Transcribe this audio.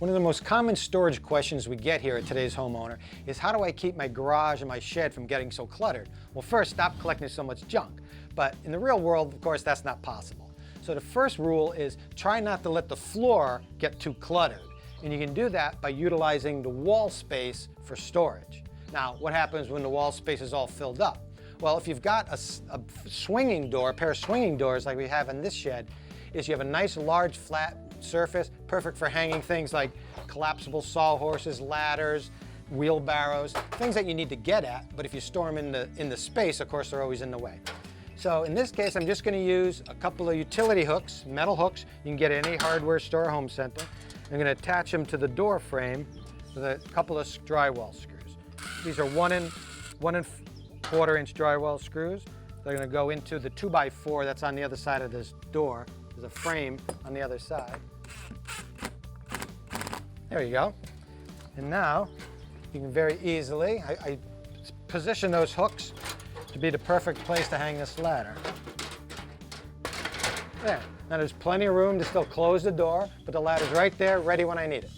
One of the most common storage questions we get here at Today's Homeowner is how do I keep my garage and my shed from getting so cluttered? Well, first, stop collecting so much junk. But in the real world, of course, that's not possible. So the first rule is try not to let the floor get too cluttered. And you can do that by utilizing the wall space for storage. Now, what happens when the wall space is all filled up? Well, if you've got a swinging door, a pair of swinging doors like we have in this shed, is you have a nice large flat surface, perfect for hanging things like collapsible sawhorses, ladders, wheelbarrows, things that you need to get at, but if you store them in the space, of course, they're always in the way. So in this case, I'm just going to use a couple of utility hooks, metal hooks, you can get at any hardware store or home center. I'm going to attach them to the door frame with a couple of drywall screws. These are 1 1/4 inch drywall screws. They're going to go into the 2x4 that's on the other side of this door. There's a frame on the other side. There you go. And now you can very easily, I position those hooks to be the perfect place to hang this ladder. There. Now there's plenty of room to still close the door, but the ladder's right there, ready when I need it.